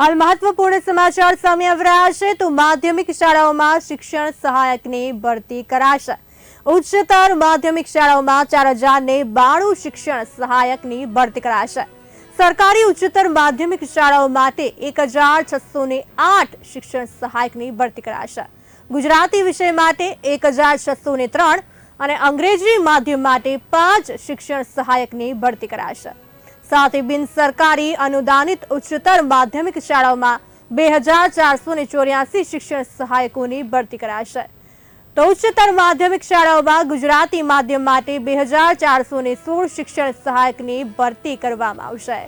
હાલ મહત્વપૂર્ણ સમાચાર સામે આવી રહ્યા છે તો માધ્યમિક શાળાઓમાં શિક્ષણ સહાયકની ભરતી કરાશે। ઉચ્ચતર માધ્યમિક શાળાઓમાં 4092 શિક્ષણ સહાયકની ભરતી કરાશે। સરકારી ઉચ્ચતર માધ્યમિક શાળાઓ માટે 1608 શિક્ષણ સહાયકની ભરતી કરાશે। ગુજરાતી વિષય માટે 1603 અને અંગ્રેજી માધ્યમ માટે 5 શિક્ષણ સહાયકની ભરતી કરાશે। साथ ही बिन सरकारी अनुदानित उच्चतर माध्यमिक शालाओं में 2484 शिक्षण सहायकों की भर्ती कराशे। तो उच्चतर माध्यमिक शालाओं में गुजराती माध्यम माटे 2416 शिक्षण सहायक की भर्ती करवामां आवशे।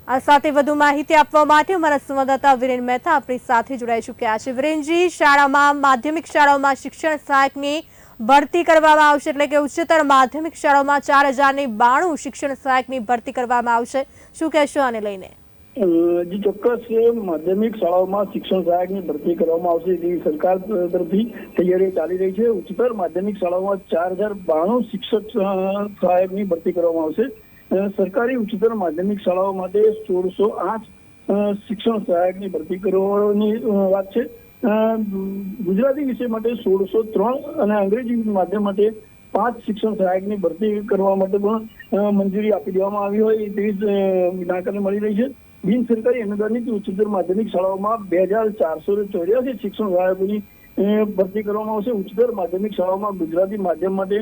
आ साथे वधु माहिती आपवा माटे अमारा संवाददाता वीरेन मेहता अपनी साथे जोड़ाई चुक्या छे। वीरेनजी, शाळामां माध्यमिक शाळाओं शिक्षण सहायकनी भर्ती करवामां आवशे એટલે કે ઉચ્ચતર માધ્યમિક શાળાઓમાં 4092 શિક્ષણ સહાયકની ભરતી કરવામાં આવશે। શું કહેશો આને લઈને? જી ચોક્કસ, માધ્યમિક શાળાઓમાં શિક્ષણ સહાયકની ભરતી કરવામાં આવશે તેવી સરકાર તરફથી તૈયારી ચાલી રહી છે। ઉચ્ચતર માધ્યમિક શાળાઓમાં 4092 શિક્ષક સહાયકની ભરતી કરવામાં આવશે। સરકારી ઉચ્ચતર માધ્યમિક શાળાઓ માટે 1608 શિક્ષણ સહાયકની ભરતી કરવાની વાત છે। ગુજરાતી વિષય માટે 1603 અને અંગ્રેજી માધ્યમ માટે 5 શિક્ષણ સહાયકની ભરતી કરવા માટે પણ મંજૂરી આપી દેવામાં આવી હોય તેવી જાણકારી મળી રહી છે। બિન સરકારી અનુદાનિત ઉચ્ચતર માધ્યમિક શાળાઓમાં 2484 શિક્ષણ સહાયકોની ભરતી કરવામાં આવશે। ઉચ્ચતર માધ્યમિક શાળાઓમાં ગુજરાતી માધ્યમ માટે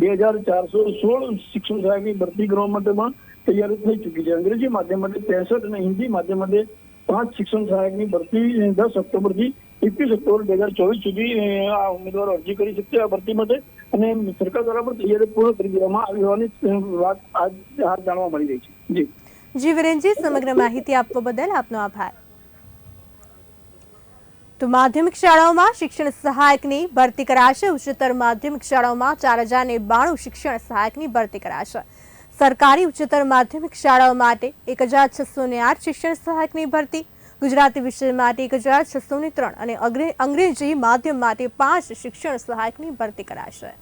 2416 શિક્ષણ સહાયકની ભરતી કરવા માટે પણ તૈયારી થઈ ચૂકી છે। અંગ્રેજી માધ્યમ માટે 63 અને હિન્દી માધ્યમ માટે 5 શિક્ષણ સહાયકની ભરતી 10 ઓક્ટોબરથી 21 ઓક્ટોબર 2024 સુધી આ ઉમેદવારો અરજી કરી શકશે આ ભરતી માટે અને સરકાર દ્વારા પણ તૈયારી પૂર્ણ કરી દેવામાં આવી હોવાની વાત આજ જાણવા મળી રહી છે। જી વીરેનજી, સમગ્ર માહિતી આપવા બદલ આપનો આભાર। તો માધ્યમિક શાળાઓમાં શિક્ષણ સહાયકની ભરતી કરાશે। ઉચ્ચતર માધ્યમિક શાળાઓમાં 4092 શિક્ષણ સહાયકની ભરતી કરાશે। सरकारी उच्चतर माध्यमिक शालाओं माटे 1608 शिक्षण सहायक की भर्ती, गुजराती विषय माटे 1603 और अंग्रेजी माध्यम माटे 5 शिक्षण सहायक की भर्ती कराशे।